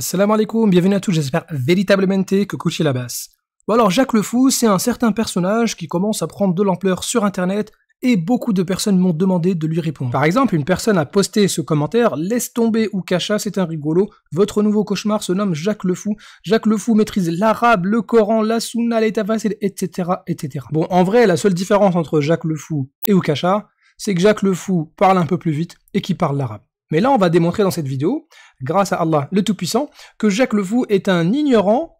Assalamu alaikum, bienvenue à tous, j'espère véritablement que couchez la basse. Bon alors Jacques le Fou, c'est un certain personnage qui commence à prendre de l'ampleur sur internet et beaucoup de personnes m'ont demandé de lui répondre. Par exemple, une personne a posté ce commentaire: laisse tomber Oukasha, c'est un rigolo, votre nouveau cauchemar se nomme Jacques le Fou. Jacques le Fou maîtrise l'arabe, le Coran, la Sunna, les tafasil, etc., etc. Bon, en vrai, la seule différence entre Jacques le Fou et Oukasha, c'est que Jacques le Fou parle un peu plus vite et qu'il parle l'arabe. Mais là, on va démontrer dans cette vidéo, grâce à Allah le Tout-Puissant, que Jacques le Fou est un ignorant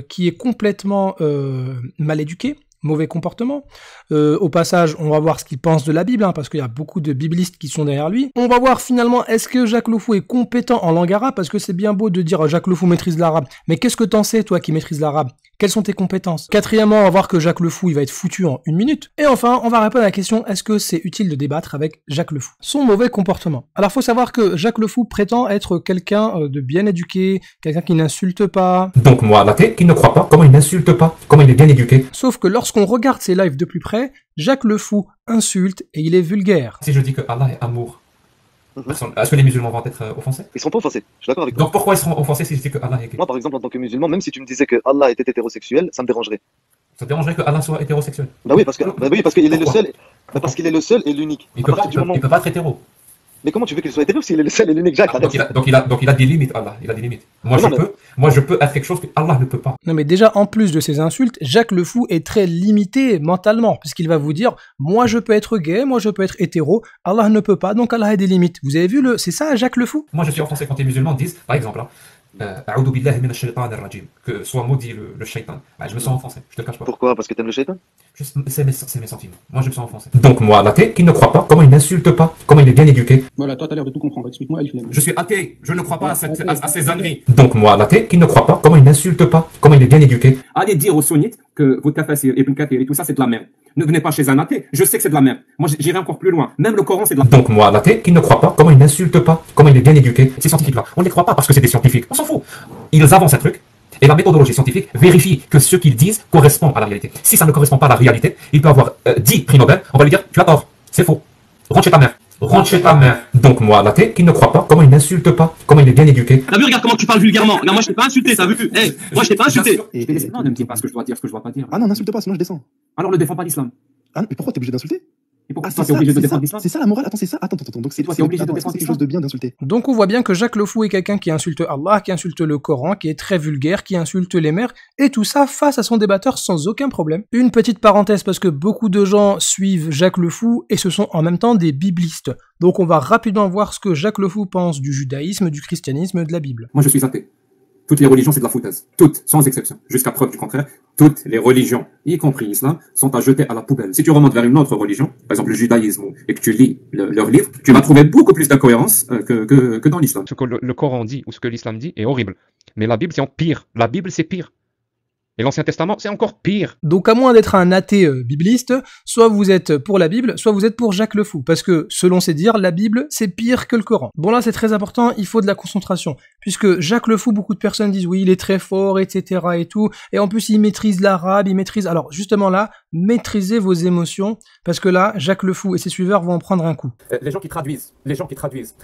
qui est complètement mal éduqué, mauvais comportement. Au passage, on va voir ce qu'il pense de la Bible, parce qu'il y a beaucoup de biblistes qui sont derrière lui. On va voir finalement, est-ce que Jacques le Fou est compétent en langue arabe, parce que c'est bien beau de dire Jacques le Fou maîtrise l'arabe, mais qu'est-ce que t'en sais, toi, qui maîtrise l'arabe? Quelles sont tes compétences? Quatrièmement, on va voir que Jacques le Fou, il va être foutu en 1 minute. Et enfin, on va répondre à la question, est-ce que c'est utile de débattre avec Jacques le Fou? Son mauvais comportement. Alors, faut savoir que Jacques le Fou prétend être quelqu'un de bien éduqué, quelqu'un qui n'insulte pas. Donc moi, l'athée, qui ne croit pas, comment il n'insulte pas, comment il est bien éduqué. Sauf que lorsqu'on regarde ses lives de plus près, Jacques le Fou insulte et il est vulgaire. Si je dis que Allah est amour, est-ce que les musulmans vont être offensés? Ils seront pas offensés, je suis d'accord avec toi. Donc pourquoi ils seront offensés si je dis que Allah est gay? Moi par exemple en tant que musulman, même si tu me disais que Allah était hétérosexuel, ça me dérangerait. Ça te dérangerait que Allah soit hétérosexuel? Bah oui, parce qu'il est le Pourquoi? seul. Bah parce qu'il est le seul et l'unique. Il peut pas être hétéro. Mais comment tu veux qu'il soit hétéro s'il est le seul et l'unique, Jacques? Donc il a des limites, Allah. Il a des limites. Moi je peux être quelque chose que Allah ne peut pas. Non mais déjà, en plus de ces insultes, Jacques le Fou est très limité mentalement, puisqu'il va vous dire, moi je peux être gay, moi je peux être hétéro, Allah ne peut pas, donc Allah a des limites. Vous avez vu c'est ça Jacques le Fou? Moi je suis offensé quand les musulmans disent, par exemple, A'udhu billahi minash shaitanir rajim, que soit maudit le shaitan. Bah, je me sens offensé, je te le cache pas. Pourquoi? Parce que t'aimes le shaitan? C'est mes sentiments. Moi je me sens offensé. Donc moi, l'athée, qui ne croit pas, comment il n'insulte pas, comment il est bien éduqué. Voilà, toi t'as l'air de tout comprendre, explique-moi Alif Lam. Je suis athée, je ne crois pas à ces âneries. Donc moi, l'athée, qui ne croit pas, comment il n'insulte pas, comment il est bien éduqué. Allez dire aux sunnites que votre tafsir, Ibn Kathir et tout ça c'est de la merde. Ne venez pas chez un athée, je sais que c'est de la merde. Moi j'irai encore plus loin, même le Coran c'est de la merde. Donc moi, l'athée, qui ne croit pas, comment il n'insulte pas, comment il est bien éduqué. Ces scientifiques-là, on ne les croit pas parce que c'est des scientifiques, on s'en fout. Ils avancent un truc, et la méthodologie scientifique vérifie que ce qu'ils disent correspond à la réalité. Si ça ne correspond pas à la réalité, il peut avoir 10 prix Nobel, on va lui dire, tu as tort, c'est faux, rentre chez ta mère. Rentre chez ta mère. Donc moi, l'athée, qui ne croit pas, comment il n'insulte pas, comment il est bien éduqué. T'as vu, regarde comment tu parles vulgairement. Non, moi je t'ai pas insulté, t'as vu? Hey, moi je t'ai pas insulté. Non, ne me dis pas ce que je dois dire, ce que je dois pas dire. Ah non, n'insulte pas, sinon je descends. Alors ne défends pas l'islam. Ah non, mais pourquoi t'es obligé d'insulter? Et pourquoi Ah, toi t'es obligé de défendre l'islam? c'est ça la morale? Attends, c'est ça? Attends. Donc c'est toi, t'es obligé de défendre quelque chose de bien d'insulter. Donc on voit bien que Jacques le Fou est quelqu'un qui insulte Allah, qui insulte le Coran, qui est très vulgaire, qui insulte les mères, et tout ça face à son débatteur sans aucun problème. Une petite parenthèse, parce que beaucoup de gens suivent Jacques le Fou et ce sont en même temps des biblistes. Donc on va rapidement voir ce que Jacques le Fou pense du judaïsme, du christianisme, de la Bible. Moi je suis athée. Toutes les religions c'est de la foutaise. Toutes, sans exception. Jusqu'à preuve du contraire, toutes les religions, y compris l'islam, sont à jeter à la poubelle. Si tu remontes vers une autre religion, par exemple le judaïsme, et que tu lis leurs livres, tu vas trouver beaucoup plus d'incohérences que dans l'islam. Ce que le Coran dit ou ce que l'islam dit est horrible. Mais la Bible, c'est pire. La Bible, c'est pire. Et l'Ancien Testament, c'est encore pire. Donc à moins d'être un athée bibliste, soit vous êtes pour la Bible, soit vous êtes pour Jacques le Fou. Parce que, selon ses dires, la Bible, c'est pire que le Coran. Bon là, c'est très important, il faut de la concentration. Puisque Jacques le Fou, beaucoup de personnes disent oui, il est très fort, etc. et tout. Et en plus, il maîtrise l'arabe, il maîtrise... Alors justement là, maîtrisez vos émotions. Parce que là, Jacques le Fou et ses suiveurs vont en prendre un coup. Les gens qui traduisent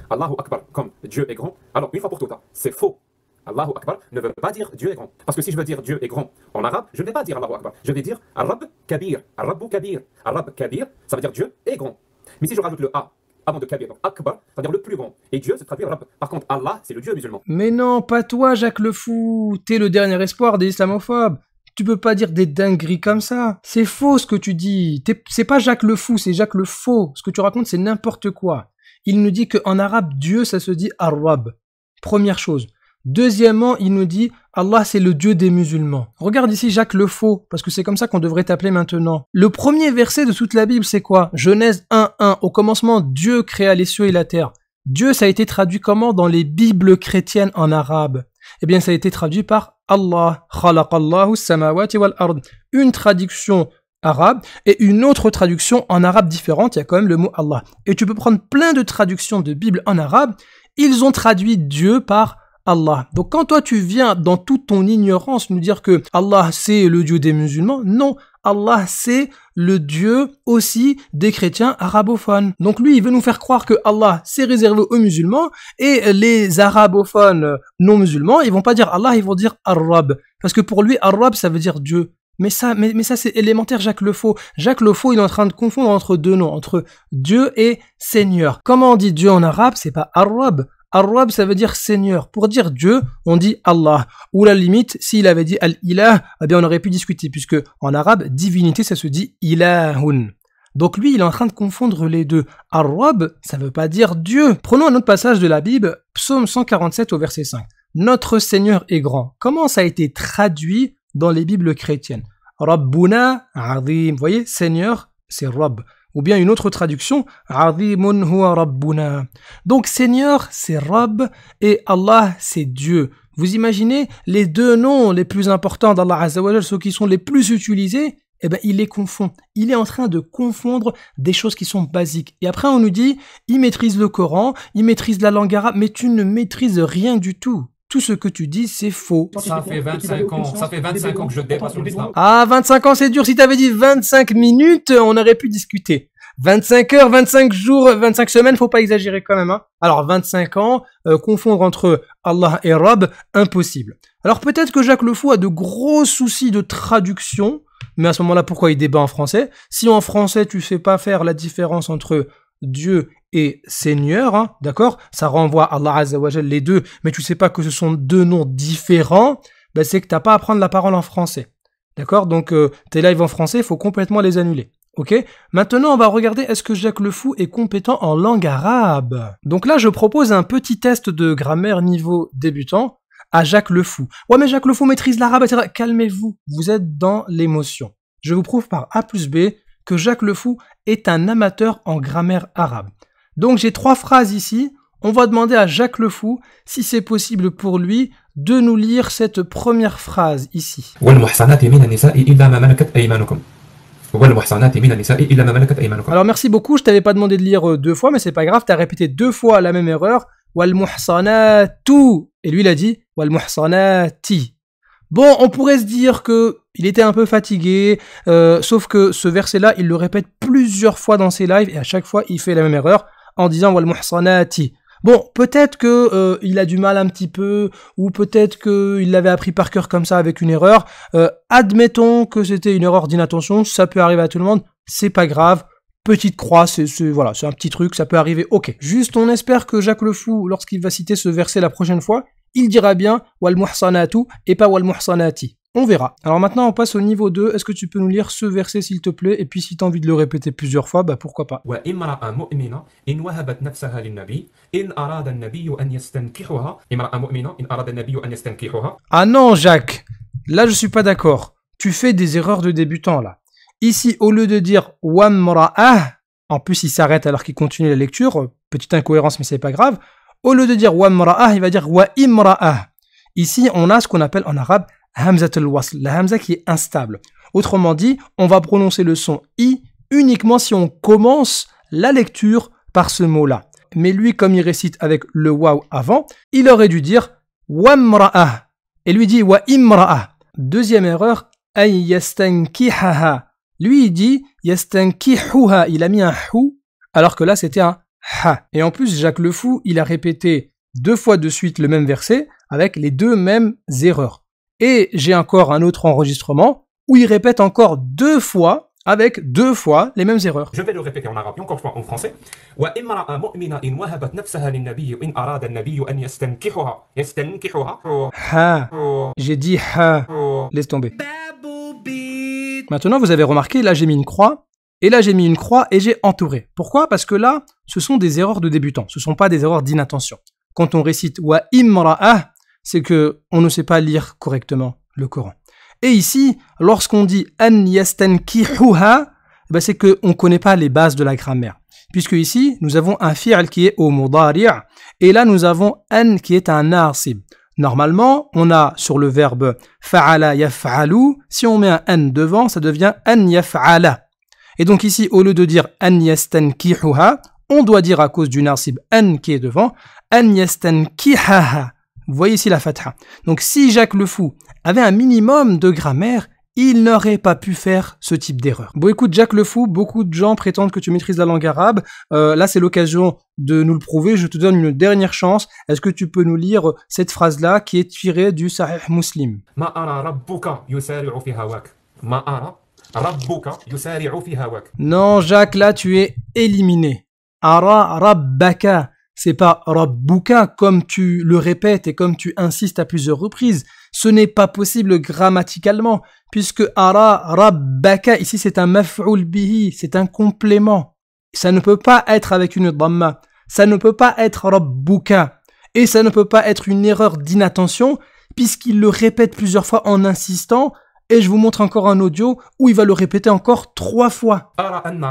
Allahu Akbar comme Dieu est grand, alors une fois pour toutes, c'est faux. Allahu Akbar ne veut pas dire Dieu est grand. Parce que si je veux dire Dieu est grand en arabe, je ne vais pas dire Allahu Akbar. Je vais dire Arab Kabir. Arabu Kabir. Arab Kabir, ça veut dire Dieu est grand. Mais si je rajoute le A avant de Kabir, donc Akbar, ça veut dire le plus grand. Et Dieu se traduit Arab. Par contre, Allah, c'est le Dieu musulman. Mais non, pas toi, Jacques le Fou. T'es le dernier espoir des islamophobes. Tu peux pas dire des dingueries comme ça. C'est faux ce que tu dis. C'est pas Jacques le Fou, c'est Jacques le Faux. Ce que tu racontes, c'est n'importe quoi. Il nous dit qu'en arabe, Dieu, ça se dit Arab. Première chose. Deuxièmement, il nous dit Allah c'est le Dieu des musulmans. Regarde ici Jacques le Faux, parce que c'est comme ça qu'on devrait t'appeler maintenant. Le premier verset de toute la Bible c'est quoi? Genèse 1:1. Au commencement, Dieu créa les cieux et la terre. Dieu, ça a été traduit comment dans les Bibles chrétiennes en arabe? Eh bien, ça a été traduit par Allah. Khalaqallahu samawati wal ard. Une traduction arabe et une autre traduction en arabe différente, il y a quand même le mot Allah. Et tu peux prendre plein de traductions de Bible en arabe, ils ont traduit Dieu par Allah. Donc quand toi tu viens dans toute ton ignorance nous dire que Allah c'est le Dieu des musulmans, non, Allah c'est le Dieu aussi des chrétiens arabophones. Donc lui, il veut nous faire croire que Allah c'est réservé aux musulmans et les arabophones non musulmans, ils vont pas dire Allah, ils vont dire Ar-Rab. Parce que pour lui, Ar-Rab, ça veut dire Dieu. Mais ça c'est élémentaire, Jacques Le Faux. Jacques Le Faux, il est en train de confondre entre deux noms, entre Dieu et Seigneur. Comment on dit Dieu en arabe? C'est pas Ar-Rab. Ar-Rab, ça veut dire Seigneur. Pour dire Dieu, on dit Allah. Ou la limite, s'il avait dit Al-Ilah, eh bien on aurait pu discuter, puisque en arabe, divinité, ça se dit Ilahun. Donc lui, il est en train de confondre les deux. Ar-Rab, ça veut pas dire Dieu. Prenons un autre passage de la Bible, Psaume 147 au verset 5. Notre Seigneur est grand. Comment ça a été traduit dans les Bibles chrétiennes? Rabbuna Azim. Vous voyez, Seigneur, c'est Rabb. Ou bien une autre traduction, Azimun huwa Rabbuna. Donc Seigneur, c'est Rabb et Allah, c'est Dieu. Vous imaginez les deux noms les plus importants d'Allah Azza wa Jal, ceux qui sont les plus utilisés, eh ben il les confond. Il est en train de confondre des choses qui sont basiques. Et après on nous dit, il maîtrise le Coran, il maîtrise la langue arabe, mais tu ne maîtrises rien du tout. Tout ce que tu dis, c'est faux. Ça fait 25 ans que je débat sur l'islam. Ah, 25 ans, c'est dur. Si t'avais dit 25 minutes, on aurait pu discuter. 25 heures, 25 jours, 25 semaines, faut pas exagérer quand même, hein. Alors, 25 ans, confondre entre Allah et Rabb, impossible. Alors, peut-être que Jacques Le Fou a de gros soucis de traduction, mais à ce moment-là, pourquoi il débat en français? Si en français, tu sais pas faire la différence entre Dieu et Seigneur, hein, d'accord? Ça renvoie à Allah Azza wa Jal les deux, mais tu sais pas que ce sont deux noms différents, ben c'est que t'as pas à prendre la parole en français. D'accord? Donc tes lives en français, il faut complètement les annuler. Ok? Maintenant, on va regarder est-ce que Jacques Le Fou est compétent en langue arabe. Donc là, je propose un petit test de grammaire niveau débutant à Jacques Le Fou. Ouais, mais Jacques Le Fou maîtrise l'arabe, etc. Calmez-vous, vous êtes dans l'émotion. Je vous prouve par A plus B que Jacques Le Fou est un amateur en grammaire arabe. Donc j'ai 3 phrases ici. On va demander à Jacques Le Fou si c'est possible pour lui de nous lire cette première phrase ici. Alors merci beaucoup, je t'avais pas demandé de lire 2 fois, mais c'est pas grave, t'as répété 2 fois la même erreur. Wal muhsanatu. Et lui il a dit wal muhsanati. Bon, on pourrait se dire que il était un peu fatigué, sauf que ce verset-là, il le répète plusieurs fois dans ses lives et à chaque fois il fait la même erreur en disant wal muhsanati. Bon, peut-être que il a du mal un petit peu, ou peut-être que il l'avait appris par cœur comme ça avec une erreur. Admettons que c'était une erreur d'inattention, ça peut arriver à tout le monde, c'est pas grave. Petite croix, voilà, c'est un petit truc, ça peut arriver. Ok. Juste, on espère que Jacques Le Fou, lorsqu'il va citer ce verset la prochaine fois, il dira bien wal muhsanatu et pas wal muhsanati. On verra. Alors maintenant, on passe au niveau 2. Est-ce que tu peux nous lire ce verset, s'il te plaît? Et puis, si tu as envie de le répéter plusieurs fois, bah pourquoi pas. Ah non, Jacques. Là, je suis pas d'accord. Tu fais des erreurs de débutant, là. Ici, au lieu de dire wamra'ah, en plus, il s'arrête alors qu'il continue la lecture. Petite incohérence, mais c'est pas grave. Au lieu de dire wamra'ah, il va dire wa imra'ah. Ici, on a ce qu'on appelle en arabe Hamzat al-wasl, la hamza qui est instable. Autrement dit, on va prononcer le son i uniquement si on commence la lecture par ce mot-là. Mais lui, comme il récite avec le waw avant, il aurait dû dire wamra'ah. Et lui dit wa imra'ah. Deuxième erreur, ay yastankihaha. Lui, il dit yastankihuha. Il a mis un hu, alors que là, c'était un ha. Et en plus, Jacques Le Fou, il a répété 2 fois de suite le même verset avec les 2 mêmes erreurs. Et j'ai encore un autre enregistrement où il répète encore 2 fois avec 2 fois les mêmes erreurs. Je vais le répéter en arabe et encore une fois en français. Ha. J'ai dit ha. Laisse tomber. Maintenant, vous avez remarqué, là j'ai mis une croix. Et là j'ai mis une croix et j'ai entouré. Pourquoi? Parce que là, ce sont des erreurs de débutants. Ce ne sont pas des erreurs d'inattention. Quand on récite wa imra'ah, c'est que on ne sait pas lire correctement le Coran. Et ici, lorsqu'on dit an yastankihuha, ben c'est que on connaît pas les bases de la grammaire. Puisque ici, nous avons un fi'l qui est au mudari' et là nous avons an qui est un nasib. Normalement, on a sur le verbe fa'ala yaf'alu, si on met un an devant, ça devient an yaf'ala. Et donc ici, au lieu de dire an yastankihuha, on doit dire à cause du nasib an qui est devant, an yastankihaha. Vous voyez ici la fatha. Donc si Jacques Le Fou avait un minimum de grammaire, il n'aurait pas pu faire ce type d'erreur. Bon écoute Jack le Fou, beaucoup de gens prétendent que tu maîtrises la langue arabe. Là c'est l'occasion de nous le prouver. Je te donne une dernière chance. Est-ce que tu peux nous lire cette phrase-là qui est tirée du Sahih Muslim? ما أرى ربك يسارع في هواك. ما أرى ربك يسارع في هواك. Non Jacques, là tu es éliminé. Ara rabbaka. C'est pas rabbuka comme tu le répètes et comme tu insistes à plusieurs reprises. Ce n'est pas possible grammaticalement, puisque ara rabbaka, ici c'est un maf'ul bihi, c'est un complément. Ça ne peut pas être avec une dhamma, ça ne peut pas être rabbuka, et ça ne peut pas être une erreur d'inattention, puisqu'il le répète plusieurs fois en insistant, et je vous montre encore un audio où il va le répéter encore 3 fois. أرى أن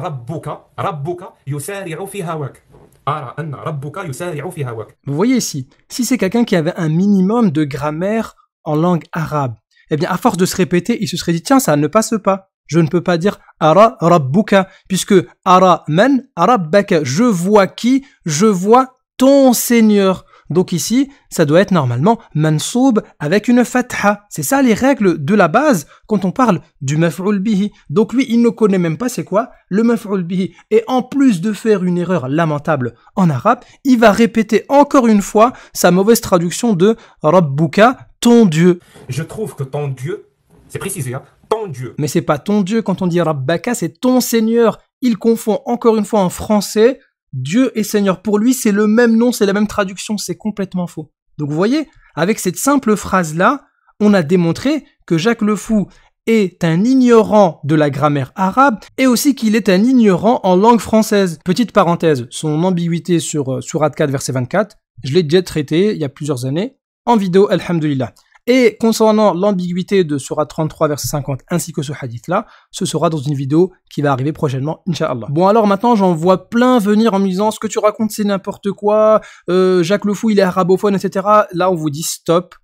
ربك يسارع في هواك. أرى أن ربك يسارع في هواك. Vous voyez ici, si c'est quelqu'un qui avait un minimum de grammaire en langue arabe, eh bien à force de se répéter, il se serait dit tiens ça ne passe pas. Je ne peux pas dire ara rabbuka puisque ara man arabbaka, je vois qui, je vois ton Seigneur. Donc ici, ça doit être normalement mansoub avec une fatha. C'est ça les règles de la base quand on parle du maf'ul bihi. Donc lui, il ne connaît même pas c'est quoi le maf'ul bihi. Et en plus de faire une erreur lamentable en arabe, il va répéter encore une fois sa mauvaise traduction de rabbuka, ton Dieu. Je trouve que ton Dieu, c'est précisé, hein, ton Dieu. Mais c'est pas ton Dieu quand on dit rabbaka, c'est ton Seigneur. Il confond encore une fois en français Dieu et Seigneur. Pour lui, c'est le même nom, c'est la même traduction, c'est complètement faux. Donc vous voyez, avec cette simple phrase-là, on a démontré que Jacques le Fou est un ignorant de la grammaire arabe et aussi qu'il est un ignorant en langue française. Petite parenthèse, son ambiguïté sur Sourate 4, verset 24, je l'ai déjà traité il y a plusieurs années en vidéo, alhamdulillah. Et concernant l'ambiguïté de Sourate 33, verset 50, ainsi que ce hadith-là, ce sera dans une vidéo qui va arriver prochainement, Inch'Allah. Bon alors maintenant, j'en vois plein venir en me disant « Ce que tu racontes, c'est n'importe quoi, Jacques le Fou, il est arabophone, etc. » Là, on vous dit « Stop !»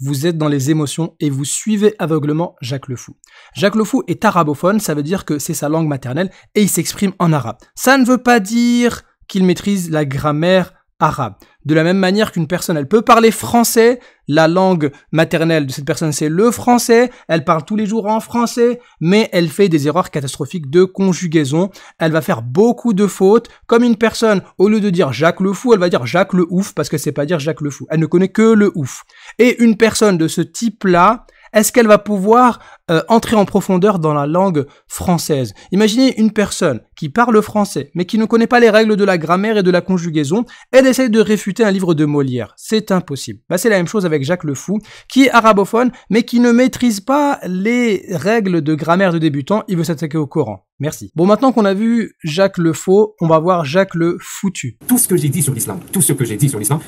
Vous êtes dans les émotions et vous suivez aveuglement Jacques le Fou. Jacques le Fou est arabophone, ça veut dire que c'est sa langue maternelle et il s'exprime en arabe. Ça ne veut pas dire qu'il maîtrise la grammaire arabe. De la même manière qu'une personne, elle peut parler français, la langue maternelle de cette personne c'est le français, elle parle tous les jours en français, mais elle fait des erreurs catastrophiques de conjugaison, elle va faire beaucoup de fautes, comme une personne, au lieu de dire Jacques le Fou, elle va dire Jacques le Ouf, parce que c'est pas dire Jacques le Fou, elle ne connaît que le Ouf. Et une personne de ce type-là, est-ce qu'elle va pouvoir entrer en profondeur dans la langue française? Imaginez une personne qui parle français, mais qui ne connaît pas les règles de la grammaire et de la conjugaison, elle essaye de réfuter un livre de Molière. C'est impossible. Bah, c'est la même chose avec Jacques le Fou, qui est arabophone, mais qui ne maîtrise pas les règles de grammaire de débutant, il veut s'attaquer au Coran. Merci. Bon, maintenant qu'on a vu Jacques le Faux, on va voir Jacques le Foutu. Tout ce que j'ai dit sur l'islam,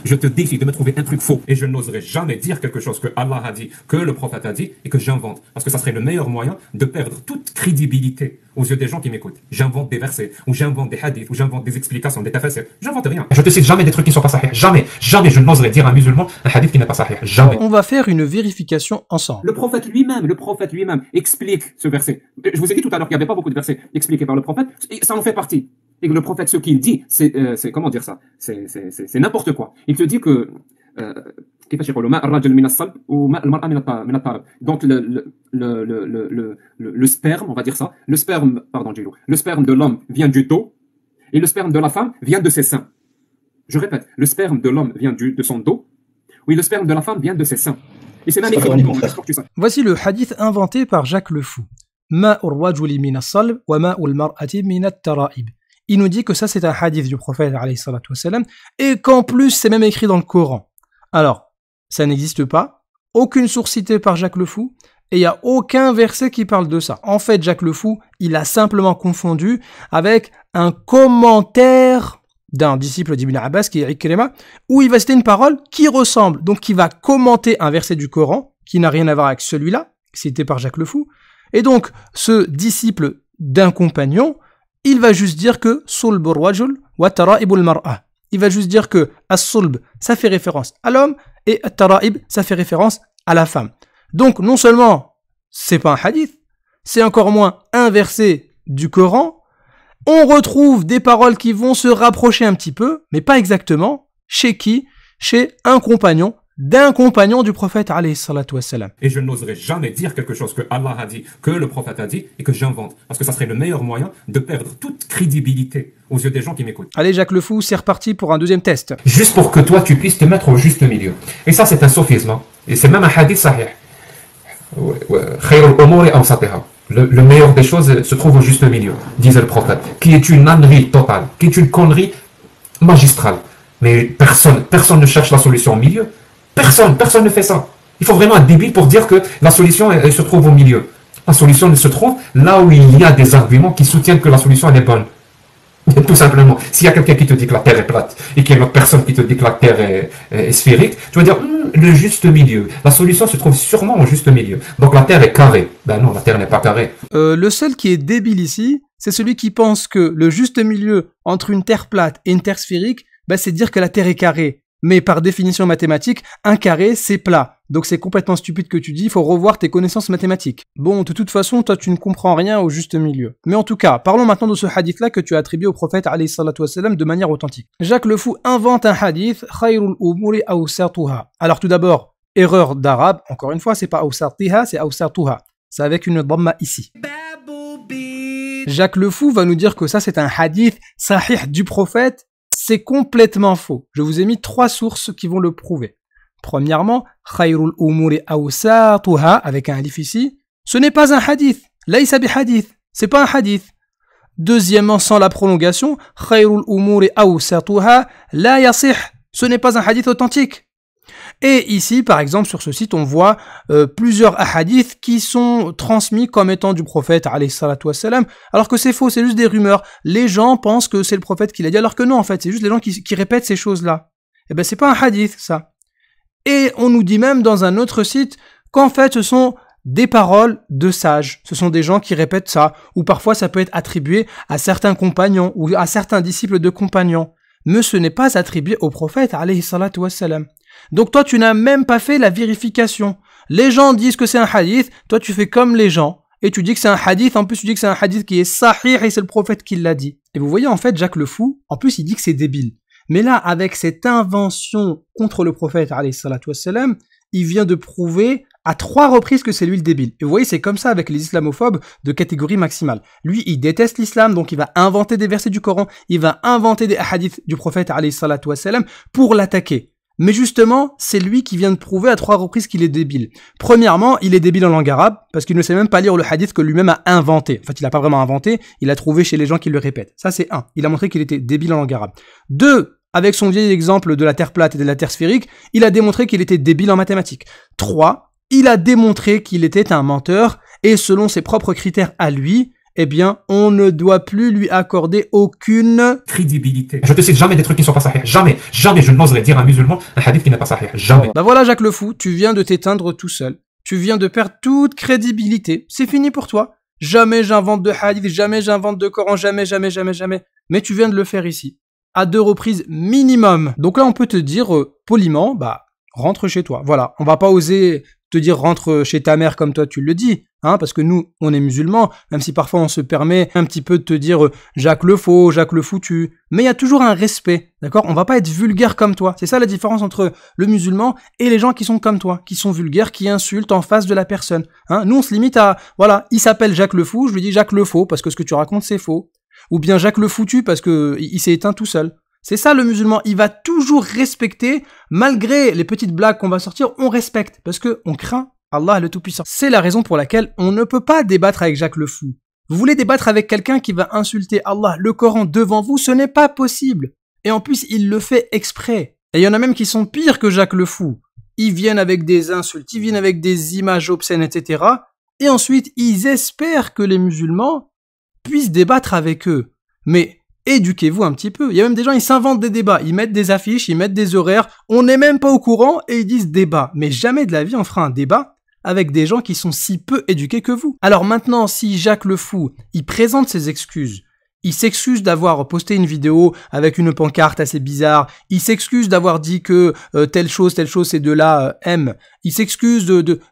je te défie de me trouver un truc faux. Et je n'oserais jamais dire quelque chose que Allah a dit, que le prophète a dit, et que j'invente. Parce que ça serait le meilleur moyen de perdre toute crédibilité aux yeux des gens qui m'écoutent. J'invente des versets, ou j'invente des hadiths, ou j'invente des explications, des tafsir. J'invente rien. Je te cite jamais des trucs qui sont pas sahih. Jamais. Jamais je n'oserais dire à un musulman un hadith qui n'est pas sahih. Jamais. On va faire une vérification ensemble. Le prophète lui-même explique ce verset. Je vous ai dit tout à l'heure qu'il n'y avait pas beaucoup de versets expliqués par le prophète, et ça en fait partie. Et que le prophète, ce qu'il dit, c'est comment dire ça, c'est n'importe quoi. Il te dit que donc le sperme, on va dire ça, le sperme de l'homme vient du dos et le sperme de la femme vient de ses seins. Je répète, le sperme de l'homme vient de son dos, oui, le sperme de la femme vient de ses seins. Et c'est même écrit dans le Coran. Voici le hadith inventé par Jacques le Fou. Il nous dit que ça c'est un hadith du prophète et qu'en plus c'est même écrit dans le Coran. Alors, ça n'existe pas, aucune source citée par Jacques le Fou, et il n'y a aucun verset qui parle de ça. En fait, Jacques le Fou, il a simplement confondu avec un commentaire d'un disciple d'Ibn Abbas, qui est Ikrima, où il va citer une parole qui ressemble, donc qui va commenter un verset du Coran, qui n'a rien à voir avec celui-là, cité par Jacques le Fou. Et donc, ce disciple d'un compagnon, il va juste dire que sulb rajul wa tara'ibul mar'a. Il va juste dire que as-sulb, ça fait référence à l'homme, et at-tara'ib, ça fait référence à la femme. Donc, non seulement, c'est pas un hadith, c'est encore moins un verset du Coran. On retrouve des paroles qui vont se rapprocher un petit peu, mais pas exactement. Chez qui? Chez un compagnon d'un compagnon du prophète alayhi salatu wassalam. Et je n'oserais jamais dire quelque chose que Allah a dit, que le prophète a dit, et que j'invente. Parce que ça serait le meilleur moyen de perdre toute crédibilité aux yeux des gens qui m'écoutent. Allez Jacques le Fou, c'est reparti pour un deuxième test. Juste pour que toi, tu puisses te mettre au juste milieu. Et ça, c'est un sophisme. Hein. Et c'est même un hadith sahih. Le meilleur des choses se trouve au juste milieu, disait le prophète, qui est une ânerie totale, qui est une connerie magistrale. Mais personne ne cherche la solution au milieu. Personne ne fait ça. Il faut vraiment être débile pour dire que la solution elle se trouve au milieu. La solution se trouve là où il y a des arguments qui soutiennent que la solution elle est bonne. Tout simplement. S'il y a quelqu'un qui te dit que la Terre est plate et qu'il y a une autre personne qui te dit que la Terre est sphérique, tu vas dire le juste milieu. La solution se trouve sûrement au juste milieu. Donc la Terre est carrée. Ben non, la Terre n'est pas carrée. Le seul qui est débile ici, c'est celui qui pense que le juste milieu entre une Terre plate et une Terre sphérique, ben, c'est dire que la Terre est carrée. Mais par définition mathématique, un carré, c'est plat. Donc c'est complètement stupide que tu dis, il faut revoir tes connaissances mathématiques. Bon, de toute façon, toi tu ne comprends rien au juste milieu. Mais en tout cas, parlons maintenant de ce hadith-là que tu as attribué au prophète alayhi salatu wassalam de manière authentique. Jacques le Fou invente un hadith, Khayrul umuri awsatuha. Alors tout d'abord, erreur d'arabe, encore une fois, c'est pas awsatiha, c'est awsatuha. C'est avec une dhamma ici. Jacques le Fou va nous dire que ça c'est un hadith sahih du prophète. C'est complètement faux. Je vous ai mis 3 sources qui vont le prouver. Premièrement, Khayrul umuri awsatuha avec un alif ici. Ce n'est pas un hadith. Laysa bi hadith. C'est pas un hadith. Deuxièmement, sans la prolongation, Khayrul umuri awsatuha la yasih. Ce n'est pas un hadith authentique. Et ici, par exemple, sur ce site, on voit plusieurs hadiths qui sont transmis comme étant du prophète, alayhi salatu wassalam, alors que c'est faux, c'est juste des rumeurs. Les gens pensent que c'est le prophète qui l'a dit, alors que non, en fait, c'est juste les gens qui répètent ces choses-là. Eh ben, c'est pas un hadith, ça. Et on nous dit même dans un autre site qu'en fait, ce sont des paroles de sages. Ce sont des gens qui répètent ça, ou parfois ça peut être attribué à certains compagnons, ou à certains disciples de compagnons. Mais ce n'est pas attribué au prophète, alayhi salatu wassalam. Donc toi, tu n'as même pas fait la vérification. Les gens disent que c'est un hadith, toi tu fais comme les gens, et tu dis que c'est un hadith, en plus tu dis que c'est un hadith qui est sahih, et c'est le prophète qui l'a dit. Et vous voyez, en fait, Jacques le Fou, en plus il dit que c'est débile. Mais là, avec cette invention contre le prophète, alayhi salatu wassalam, il vient de prouver à 3 reprises que c'est lui le débile. Et vous voyez, c'est comme ça avec les islamophobes de catégorie maximale. Lui, il déteste l'islam, donc il va inventer des versets du Coran, il va inventer des hadiths du prophète, alayhi salatu wassalam, pour l'attaquer. Mais justement, c'est lui qui vient de prouver à 3 reprises qu'il est débile. Premièrement, il est débile en langue arabe, parce qu'il ne sait même pas lire le hadith que lui-même a inventé. En fait, il n'a pas vraiment inventé, il a trouvé chez les gens qui le répètent. Ça, c'est 1. Il a montré qu'il était débile en langue arabe. 2. Avec son vieil exemple de la Terre plate et de la Terre sphérique, il a démontré qu'il était débile en mathématiques. 3. Il a démontré qu'il était un menteur, et selon ses propres critères à lui, eh bien, on ne doit plus lui accorder aucune crédibilité. Je te cite jamais des trucs qui ne sont pas sahih. Jamais, je n'oserais dire à un musulman un hadith qui n'est pas sahih. Jamais. Bah voilà, Jacques le Fou, tu viens de t'éteindre tout seul. Tu viens de perdre toute crédibilité. C'est fini pour toi. Jamais j'invente de hadith, jamais j'invente de Coran, jamais. Mais tu viens de le faire ici. À 2 reprises minimum. Donc là, on peut te dire poliment, bah, rentre chez toi. Voilà, on va pas oser te dire rentre chez ta mère comme toi tu le dis, hein, parce que nous, on est musulmans, même si parfois on se permet un petit peu de te dire Jacques le faux, Jacques le foutu, mais il y a toujours un respect, d'accord? On va pas être vulgaire comme toi. C'est ça la différence entre le musulman et les gens qui sont comme toi, qui sont vulgaires, qui insultent en face de la personne. Hein. Nous, on se limite à, voilà, il s'appelle Jacques le fou, je lui dis Jacques le faux parce que ce que tu racontes c'est faux, ou bien Jacques le foutu parce que il s'est éteint tout seul. C'est ça le musulman, il va toujours respecter, malgré les petites blagues qu'on va sortir, on respecte, parce que on craint Allah le Tout-Puissant. C'est la raison pour laquelle on ne peut pas débattre avec Jacques le Fou. Vous voulez débattre avec quelqu'un qui va insulter Allah, le Coran devant vous, ce n'est pas possible. Et en plus, il le fait exprès. Et il y en a même qui sont pires que Jacques le Fou. Ils viennent avec des insultes, ils viennent avec des images obscènes, etc. Et ensuite, ils espèrent que les musulmans puissent débattre avec eux. Mais éduquez-vous un petit peu. Il y a même des gens, ils s'inventent des débats. Ils mettent des affiches, ils mettent des horaires. On n'est même pas au courant et ils disent débat. Mais jamais de la vie on fera un débat avec des gens qui sont si peu éduqués que vous. Alors maintenant, si Jacques le Fou, il présente ses excuses, il s'excuse d'avoir posté une vidéo avec une pancarte assez bizarre, il s'excuse d'avoir dit que telle chose, c'est de la M, il s'excuse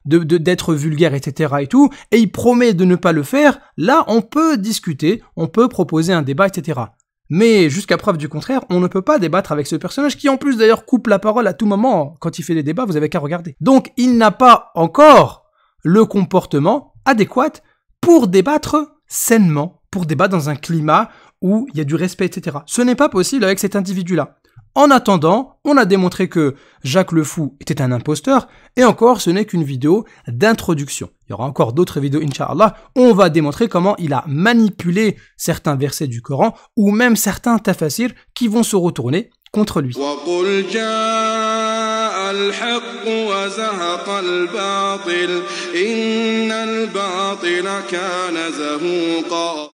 d'être vulgaire, etc. et tout, et il promet de ne pas le faire, là on peut discuter, on peut proposer un débat, etc. Mais jusqu'à preuve du contraire, on ne peut pas débattre avec ce personnage qui en plus d'ailleurs coupe la parole à tout moment. Quand il fait des débats, vous avez qu'à regarder. Donc il n'a pas encore le comportement adéquat pour débattre sainement, pour débattre dans un climat où il y a du respect, etc. Ce n'est pas possible avec cet individu-là. En attendant, on a démontré que Jacques le Fou était un imposteur, et encore, ce n'est qu'une vidéo d'introduction. Il y aura encore d'autres vidéos, Inch'Allah, où on va démontrer comment il a manipulé certains versets du Coran, ou même certains tafasirs qui vont se retourner contre lui. وقل جاء الحق وزهق الباطل إن الباطل كان زهوقا